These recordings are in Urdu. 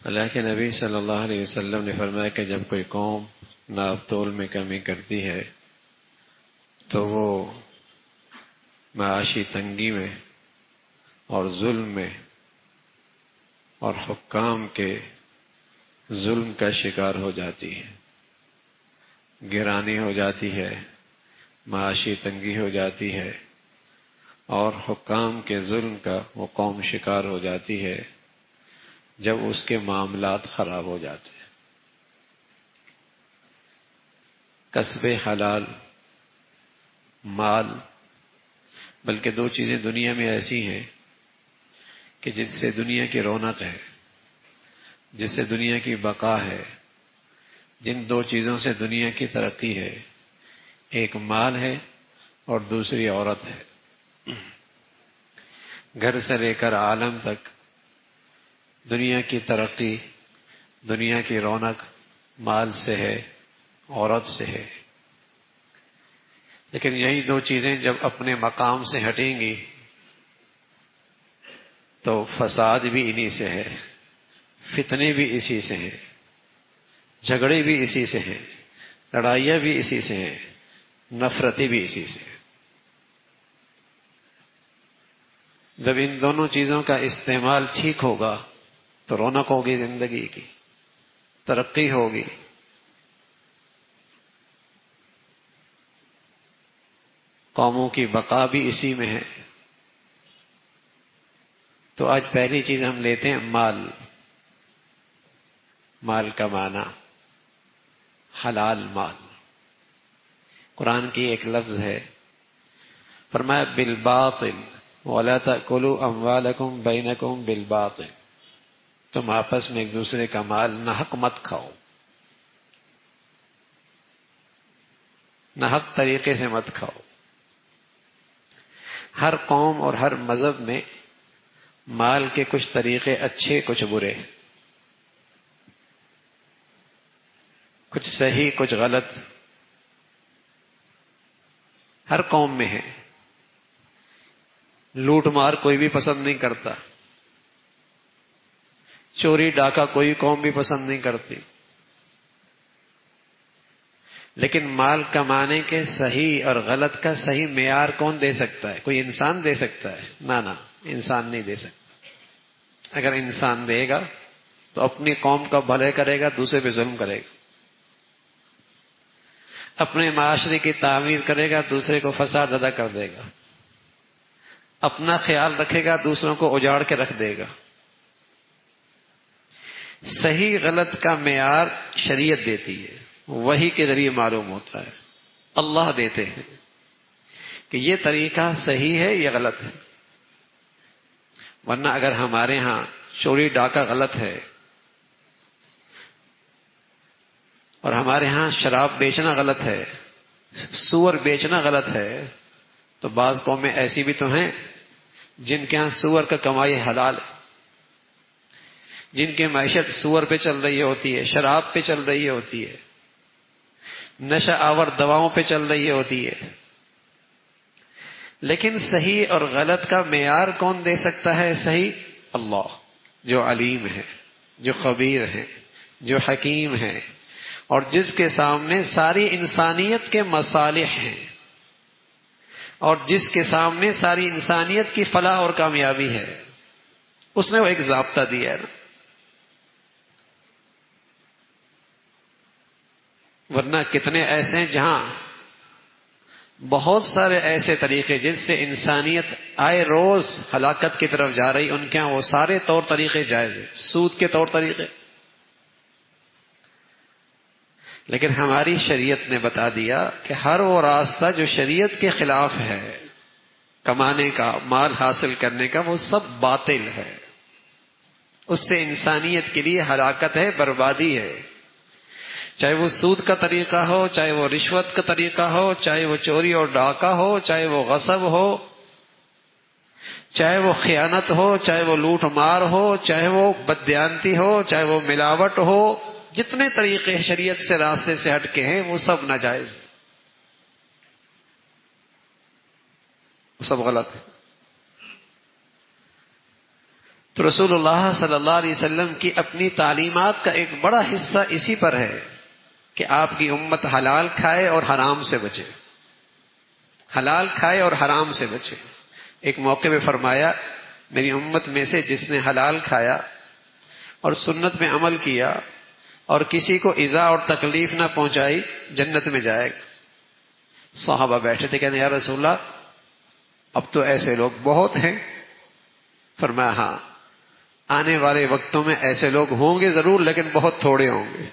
اللہ کے نبی صلی اللہ علیہ وسلم نے فرمایا کہ جب کوئی قوم ناپ تول میں کمی کرتی ہے تو وہ معاشی تنگی میں اور ظلم میں اور حکام کے ظلم کا شکار ہو جاتی ہے، گرانی ہو جاتی ہے، معاشی تنگی ہو جاتی ہے اور حکام کے ظلم کا وہ قوم شکار ہو جاتی ہے جب اس کے معاملات خراب ہو جاتے ہیں۔ کسب حلال، مال، بلکہ دو چیزیں دنیا میں ایسی ہیں کہ جس سے دنیا کی رونق ہے، جس سے دنیا کی بقا ہے، جن دو چیزوں سے دنیا کی ترقی ہے، ایک مال ہے اور دوسری عورت ہے۔ گھر سے لے کر عالم تک دنیا کی ترقی، دنیا کی رونق مال سے ہے، عورت سے ہے۔ لیکن یہی دو چیزیں جب اپنے مقام سے ہٹیں گی تو فساد بھی انہی سے ہے، فتنے بھی اسی سے ہیں، جھگڑے بھی اسی سے ہیں، لڑائیاں بھی اسی سے ہیں، نفرتیں بھی اسی سے ہیں۔ جب ان دونوں چیزوں کا استعمال ٹھیک ہوگا تو رونق ہوگی زندگی کی، ترقی ہوگی۔ قوموں کی بقا بھی اسی میں ہے۔ تو آج پہلی چیز ہم لیتے ہیں مال۔ مال کا معنی حلال مال۔ قرآن کی ایک لفظ ہے، فرمایا بالباطل ولا تأکلوا اموالکم بینکم بالباطل، تم آپس میں ایک دوسرے کا مال ناحق مت کھاؤ، ناحق طریقے سے مت کھاؤ۔ ہر قوم اور ہر مذہب میں مال کے کچھ طریقے اچھے، کچھ برے، کچھ صحیح، کچھ غلط، ہر قوم میں ہے۔ لوٹ مار کوئی بھی پسند نہیں کرتا، چوری ڈاکہ کوئی قوم بھی پسند نہیں کرتی، لیکن مال کمانے کے صحیح اور غلط کا صحیح معیار کون دے سکتا ہے؟ کوئی انسان دے سکتا ہے؟ نہ، انسان نہیں دے سکتا۔ اگر انسان دے گا تو اپنی قوم کا بھلے کرے گا، دوسرے پہ ظلم کرے گا، اپنے معاشرے کی تعمیر کرے گا، دوسرے کو فساد ادا کر دے گا، اپنا خیال رکھے گا، دوسروں کو اجاڑ کے رکھ دے گا۔ صحیح غلط کا معیار شریعت دیتی ہے، وحی کے ذریعے معلوم ہوتا ہے، اللہ دیتے ہیں کہ یہ طریقہ صحیح ہے یا غلط ہے۔ ورنہ اگر ہمارے ہاں چوری ڈاکہ غلط ہے اور ہمارے ہاں شراب بیچنا غلط ہے، سور بیچنا غلط ہے، تو بعض قومیں ایسی بھی تو ہیں جن کے ہاں سور کا کمائی حلال ہے، جن کی معیشت سور پہ چل رہی ہوتی ہے، شراب پہ چل رہی ہوتی ہے، نشہ آور دواؤں پہ چل رہی ہوتی ہے۔ لیکن صحیح اور غلط کا معیار کون دے سکتا ہے؟ صحیح اللہ، جو علیم ہے، جو خبیر ہے، جو حکیم ہے، اور جس کے سامنے ساری انسانیت کے مصالح ہیں، اور جس کے سامنے ساری انسانیت کی فلاح اور کامیابی ہے۔ اس نے وہ ایک ضابطہ دیا ہے نا۔ ورنہ کتنے ایسے ہیں جہاں بہت سارے ایسے طریقے جس سے انسانیت آئے روز ہلاکت کی طرف جا رہی، ان کے ہاں وہ سارے طور طریقے جائز ہیں، سود کے طور طریقے۔ لیکن ہماری شریعت نے بتا دیا کہ ہر وہ راستہ جو شریعت کے خلاف ہے کمانے کا، مال حاصل کرنے کا، وہ سب باطل ہے، اس سے انسانیت کے لیے ہلاکت ہے، بربادی ہے۔ چاہے وہ سود کا طریقہ ہو، چاہے وہ رشوت کا طریقہ ہو، چاہے وہ چوری اور ڈاکہ ہو، چاہے وہ غصب ہو، چاہے وہ خیانت ہو، چاہے وہ لوٹ مار ہو، چاہے وہ بددیانتی ہو، چاہے وہ ملاوٹ ہو، جتنے طریقے شریعت سے راستے سے ہٹ کے ہیں وہ سب ناجائز ہیں، وہ سب غلط ہے۔ تو رسول اللہ صلی اللہ علیہ وسلم کی اپنی تعلیمات کا ایک بڑا حصہ اسی پر ہے کہ آپ کی امت حلال کھائے اور حرام سے بچے، حلال کھائے اور حرام سے بچے۔ ایک موقع میں فرمایا میری امت میں سے جس نے حلال کھایا اور سنت میں عمل کیا اور کسی کو ایذا اور تکلیف نہ پہنچائی جنت میں جائے گا۔ صحابہ بیٹھے تھے، کہنے یا رسول اللہ اب تو ایسے لوگ بہت ہیں۔ فرمایا ہاں، آنے والے وقتوں میں ایسے لوگ ہوں گے ضرور، لیکن بہت تھوڑے ہوں گے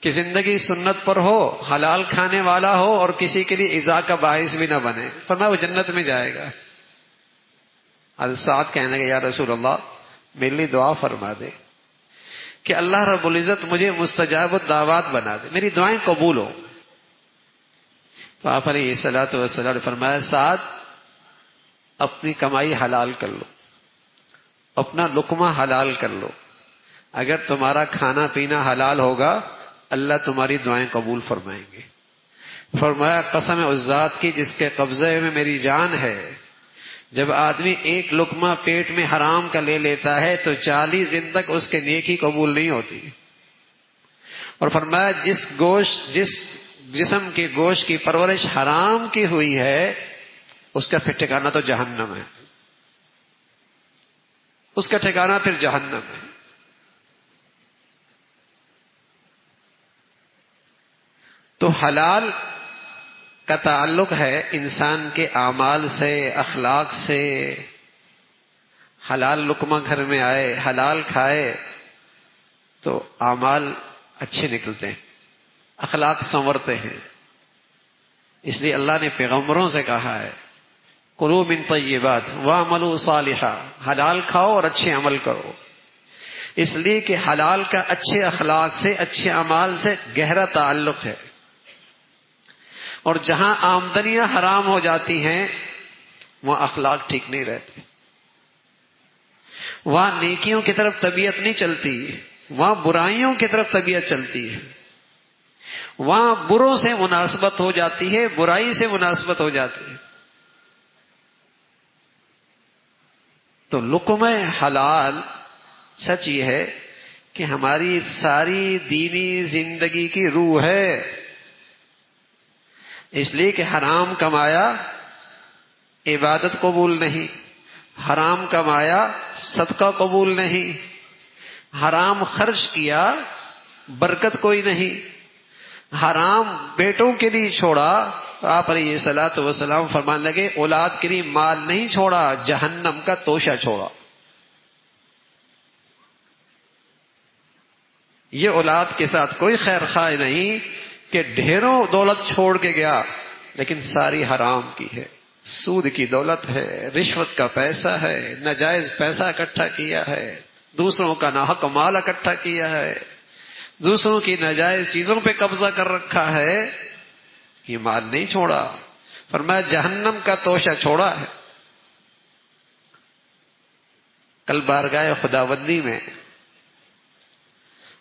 کہ زندگی سنت پر ہو، حلال کھانے والا ہو اور کسی کے لیے ایذا کا باعث بھی نہ بنے۔ فرمایا وہ جنت میں جائے گا۔ حضرت سعد کہنے لگے یا رسول اللہ میرے لیے دعا فرما دے کہ اللہ رب العزت مجھے مستجاب الدعوات بنا دے، میری دعائیں قبول ہو۔ تو آپ علیہ الصلوۃ والسلام نے فرمایا سعد اپنی کمائی حلال کر لو، اپنا لقمہ حلال کر لو، اگر تمہارا کھانا پینا حلال ہوگا اللہ تمہاری دعائیں قبول فرمائیں گے۔ فرمایا قسم اس ذات کی جس کے قبضے میں میری جان ہے، جب آدمی ایک لقمہ پیٹ میں حرام کا لے لیتا ہے تو 40 دن تک اس کے نیکی قبول نہیں ہوتی۔ اور فرمایا جس جسم کے گوشت کی پرورش حرام کی ہوئی ہے اس کا پھر ٹھکانہ تو جہنم ہے، اس کا ٹھکانہ پھر جہنم ہے۔ تو حلال کا تعلق ہے انسان کے اعمال سے، اخلاق سے۔ حلال لقمہ گھر میں آئے، حلال کھائے تو اعمال اچھے نکلتے ہیں، اخلاق سنورتے ہیں۔ اس لیے اللہ نے پیغمبروں سے کہا ہے کلوا من طیبات واعملوا صالحا، حلال کھاؤ اور اچھے عمل کرو، اس لیے کہ حلال کا اچھے اخلاق سے، اچھے اعمال سے گہرا تعلق ہے۔ اور جہاں آمدنیاں حرام ہو جاتی ہیں وہاں اخلاق ٹھیک نہیں رہتے، وہاں نیکیوں کی طرف طبیعت نہیں چلتی، وہاں برائیوں کی طرف طبیعت چلتی ہے، وہاں بروں سے مناسبت ہو جاتی ہے، برائی سے مناسبت ہو جاتی ہے۔ تو لقمہ حلال سچ یہ ہے کہ ہماری ساری دینی زندگی کی روح ہے، اس لیے کہ حرام کمایا عبادت قبول نہیں، حرام کمایا صدقہ قبول نہیں، حرام خرچ کیا برکت کوئی نہیں، حرام بیٹوں کے لیے چھوڑا، آپ علیہ الصلوۃ والسلام فرمانے لگے اولاد کے لیے مال نہیں چھوڑا، جہنم کا توشہ چھوڑا۔ یہ اولاد کے ساتھ کوئی خیر خواہ نہیں کہ ڈھیروں دولت چھوڑ کے گیا لیکن ساری حرام کی ہے، سود کی دولت ہے، رشوت کا پیسہ ہے، ناجائز پیسہ اکٹھا کیا ہے، دوسروں کا ناحق مال اکٹھا کیا ہے، دوسروں کی ناجائز چیزوں پہ قبضہ کر رکھا ہے، یہ مال نہیں چھوڑا، فرمایا جہنم کا توشہ چھوڑا ہے۔ کل بارگاہ خداوندی میں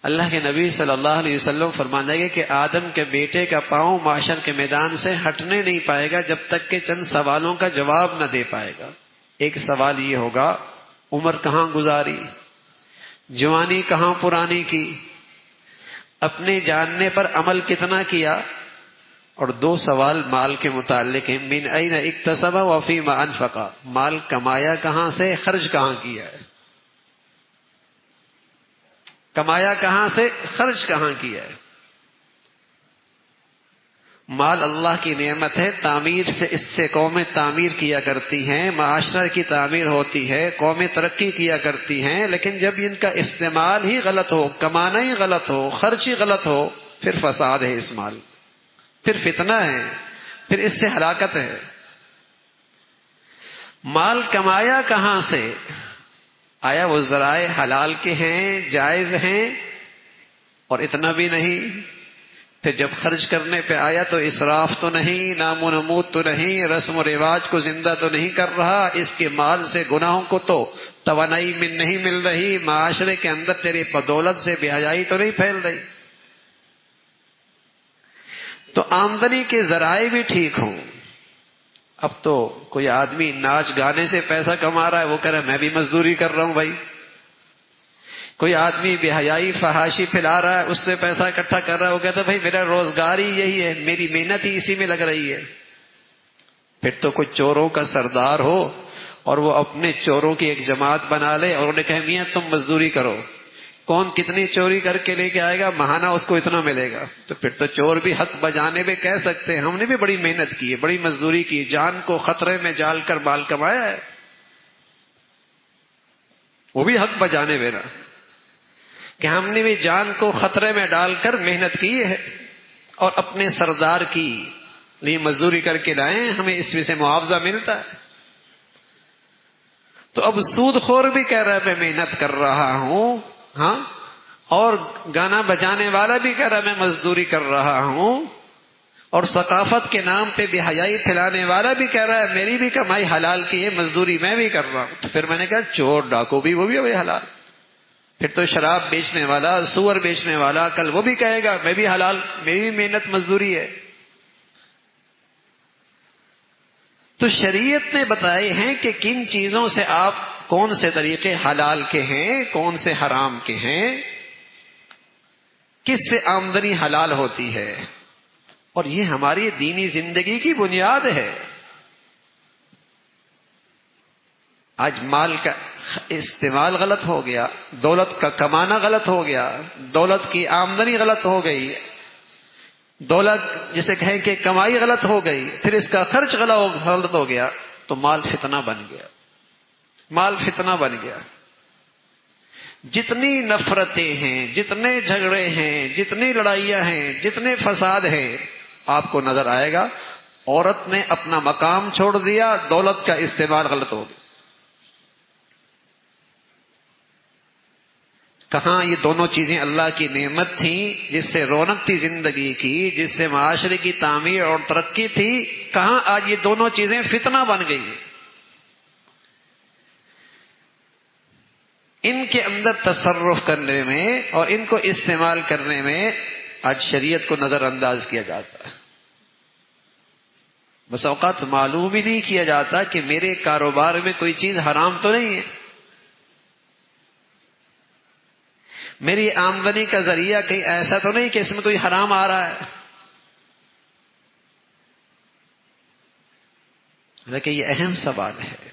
اللہ کے نبی صلی اللہ علیہ وسلم فرمانے لگے کہ آدم کے بیٹے کا پاؤں معاشر کے میدان سے ہٹنے نہیں پائے گا جب تک کہ چند سوالوں کا جواب نہ دے پائے گا۔ ایک سوال یہ ہوگا عمر کہاں گزاری، جوانی کہاں پرانی کی، اپنے جاننے پر عمل کتنا کیا، اور دو سوال مال کے متعلق ہیں، من این اکتسب وفیما انفق، مال کمایا کہاں سے، خرچ کہاں کیا ہے، کمایا کہاں سے، خرچ کہاں کیا ہے۔ مال اللہ کی نعمت ہے، تعمیر سے اس سے قومیں تعمیر کیا کرتی ہیں، معاشرہ کی تعمیر ہوتی ہے، قومیں ترقی کیا کرتی ہیں، لیکن جب ان کا استعمال ہی غلط ہو، کمانا ہی غلط ہو، خرچ ہی غلط ہو، پھر فساد ہے، اس مال پھر فتنہ ہے، پھر اس سے ہلاکت ہے۔ مال کمایا کہاں سے، آیا وہ ذرائع حلال کے ہیں، جائز ہیں، اور اتنا بھی نہیں، پھر جب خرچ کرنے پہ آیا تو اسراف تو نہیں، نام و نمود تو نہیں، رسم و رواج کو زندہ تو نہیں کر رہا، اس کے مال سے گناہوں کو تو توانائی میں نہیں مل رہی، معاشرے کے اندر تیری بدولت سے بے حیائی تو نہیں پھیل رہی۔ تو آمدنی کے ذرائع بھی ٹھیک ہوں، اب تو کوئی آدمی ناچ گانے سے پیسہ کما رہا ہے، وہ کہہ رہا ہے میں بھی مزدوری کر رہا ہوں بھائی. کوئی آدمی بے حیائی فحاشی پھیلا رہا ہے، اس سے پیسہ اکٹھا کر رہا ہے، وہ کہتا ہے بھائی میرا روزگار ہی یہی ہے، میری محنت ہی اسی میں لگ رہی ہے. پھر تو کوئی چوروں کا سردار ہو اور وہ اپنے چوروں کی ایک جماعت بنا لے اور انہیں کہے میاں تم مزدوری کرو، کون کتنی چوری کر کے لے کے آئے گا، ماہانہ اس کو اتنا ملے گا. تو پھر تو چور بھی حق بجانے میں کہہ سکتے ہیں ہم نے بھی بڑی محنت کی ہے، بڑی مزدوری کی، جان کو خطرے میں ڈال کر مال کمایا ہے. وہ بھی حق بجانے میں نا کہ ہم نے بھی جان کو خطرے میں ڈال کر محنت کی ہے اور اپنے سردار کی لیے مزدوری کر کے لائیں، ہمیں اس میں سے معاوضہ ملتا ہے. تو اب سود خور بھی کہہ رہا ہے میں محنت کر رہا ہوں، ہاں، اور گانا بجانے والا بھی کہہ رہا ہے میں مزدوری کر رہا ہوں، اور ثقافت کے نام پہ بے حیائی پھیلانے والا بھی کہہ رہا ہے میری بھی کمائی حلال کی ہے، مزدوری میں بھی کر رہا ہوں. تو پھر میں نے کہا چور ڈاکو بھی وہ بھی حلال. پھر تو شراب بیچنے والا، سور بیچنے والا کل وہ بھی کہے گا میں بھی حلال، میری بھی محنت مزدوری ہے. تو شریعت نے بتائے ہیں کہ کن چیزوں سے آپ کون سے طریقے حلال کے ہیں، کون سے حرام کے ہیں، کس سے آمدنی حلال ہوتی ہے، اور یہ ہماری دینی زندگی کی بنیاد ہے. آج مال کا استعمال غلط ہو گیا، دولت کا کمانا غلط ہو گیا، دولت کی آمدنی غلط ہو گئی، دولت جسے کہیں کہ کمائی غلط ہو گئی، پھر اس کا خرچ غلط ہو گیا، تو مال فتنہ بن گیا. مال فتنہ بن گیا. جتنی نفرتیں ہیں، جتنے جھگڑے ہیں، جتنی لڑائیاں ہیں، جتنے فساد ہیں، آپ کو نظر آئے گا عورت نے اپنا مقام چھوڑ دیا، دولت کا استعمال غلط ہو گیا. کہاں یہ دونوں چیزیں اللہ کی نعمت تھیں جس سے رونق تھی زندگی کی، جس سے معاشرے کی تعمیر اور ترقی تھی، کہاں آج یہ دونوں چیزیں فتنہ بن گئی ہیں. ان کے اندر تصرف کرنے میں اور ان کو استعمال کرنے میں آج شریعت کو نظر انداز کیا جاتا ہے. بس اوقات معلوم ہی نہیں کیا جاتا کہ میرے کاروبار میں کوئی چیز حرام تو نہیں ہے، میری آمدنی کا ذریعہ کہیں ایسا تو نہیں کہ اس میں کوئی حرام آ رہا ہے. لیکن یہ اہم سوال ہے،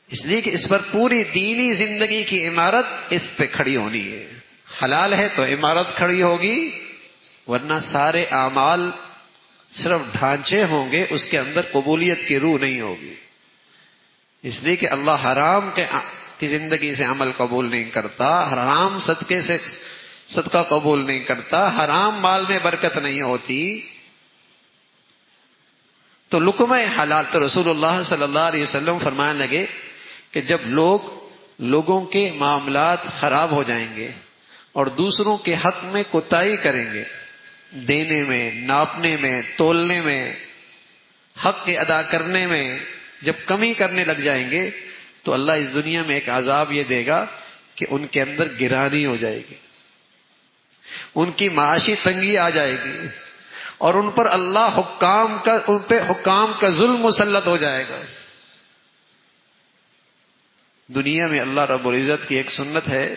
اس لیے کہ اس پر پوری دینی زندگی کی عمارت اس پہ کھڑی ہونی ہے. حلال ہے تو عمارت کھڑی ہوگی، ورنہ سارے اعمال صرف ڈھانچے ہوں گے، اس کے اندر قبولیت کی روح نہیں ہوگی. اس لیے کہ اللہ حرام کی زندگی سے عمل قبول نہیں کرتا، حرام صدقے سے صدقہ قبول نہیں کرتا، حرام مال میں برکت نہیں ہوتی. تو لقمہ حلال، تو رسول اللہ صلی اللہ علیہ وسلم فرمانے لگے کہ جب لوگوں کے معاملات خراب ہو جائیں گے اور دوسروں کے حق میں کوتاہی کریں گے، دینے میں، ناپنے میں، تولنے میں، حق کے ادا کرنے میں جب کمی کرنے لگ جائیں گے، تو اللہ اس دنیا میں ایک عذاب یہ دے گا کہ ان کے اندر گرانی ہو جائے گی، ان کی معاشی تنگی آ جائے گی، اور ان پر اللہ ان پہ حکام کا ظلم مسلط ہو جائے گا. دنیا میں اللہ رب العزت کی ایک سنت ہے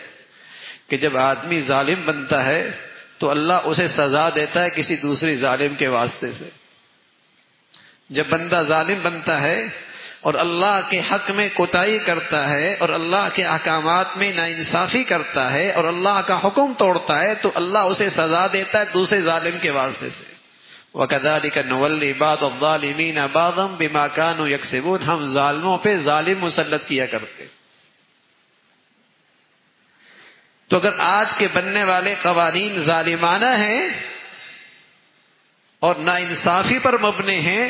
کہ جب آدمی ظالم بنتا ہے تو اللہ اسے سزا دیتا ہے کسی دوسری ظالم کے واسطے سے. جب بندہ ظالم بنتا ہے اور اللہ کے حق میں کوتاہی کرتا ہے اور اللہ کے احکامات میں ناانصافی کرتا ہے اور اللہ کا حکم توڑتا ہے، تو اللہ اسے سزا دیتا ہے دوسرے ظالم کے واسطے سے. وَكَذَلِكَ نُوَلِّي بَعْضَ الظَّالِمِينَ بَعْضًا بِمَا كَانُوا يَكْسِبُونَ. ہم ظالموں پہ ظالم مسلط کیا کرتے. تو اگر آج کے بننے والے قوانین ظالمانہ ہیں اور ناانصافی پر مبنی ہیں،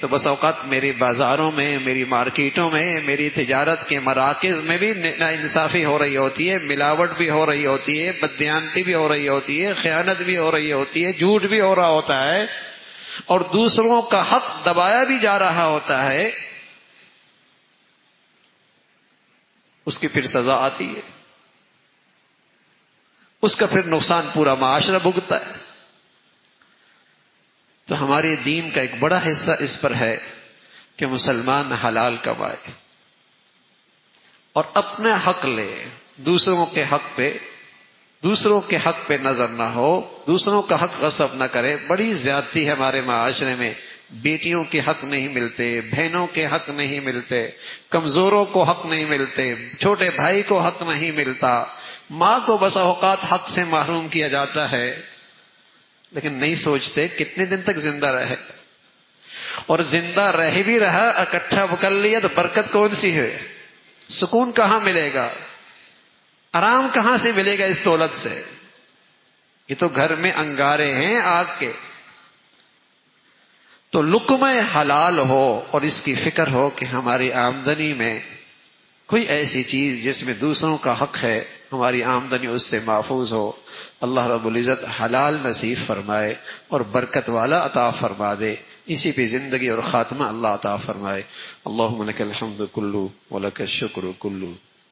تو بس اوقات میری بازاروں میں، میری مارکیٹوں میں، میری تجارت کے مراکز میں بھی ناانصافی ہو رہی ہوتی ہے، ملاوٹ بھی ہو رہی ہوتی ہے، بددیانتی بھی ہو رہی ہوتی ہے، خیانت بھی ہو رہی ہوتی ہے، جھوٹ بھی ہو رہا ہوتا ہے، اور دوسروں کا حق دبایا بھی جا رہا ہوتا ہے. اس کی پھر سزا آتی ہے، اس کا پھر نقصان پورا معاشرہ بھگتتا ہے. تو ہمارے دین کا ایک بڑا حصہ اس پر ہے کہ مسلمان حلال کمائے اور اپنا حق لے، دوسروں کے حق پہ نظر نہ ہو، دوسروں کا حق غصب نہ کرے۔ بڑی زیادتی ہے ہمارے معاشرے میں، بیٹیوں کے حق نہیں ملتے، بہنوں کے حق نہیں ملتے، کمزوروں کو حق نہیں ملتے، چھوٹے بھائی کو حق نہیں ملتا، ماں کو بسا اوقات حق سے محروم کیا جاتا ہے، لیکن نہیں سوچتے کتنے دن تک زندہ رہے، اور زندہ رہ بھی رہا اکٹھا کر لیا تو برکت کون سی ہے؟ سکون کہاں ملے گا؟ آرام کہاں سے ملے گا اس دولت سے؟ یہ تو گھر میں انگارے ہیں آگ کے۔ تو لقمہ حلال ہو اور اس کی فکر ہو کہ ہماری آمدنی میں کوئی ایسی چیز جس میں دوسروں کا حق ہے، ہماری آمدنی اس سے محفوظ ہو۔ اللہ رب العزت حلال نصیب فرمائے اور برکت والا عطا فرما دے، اسی پہ زندگی اور خاتمہ اللہ عطا فرمائے۔ اللہم لک الحمد کلو ولک الشکر کلو۔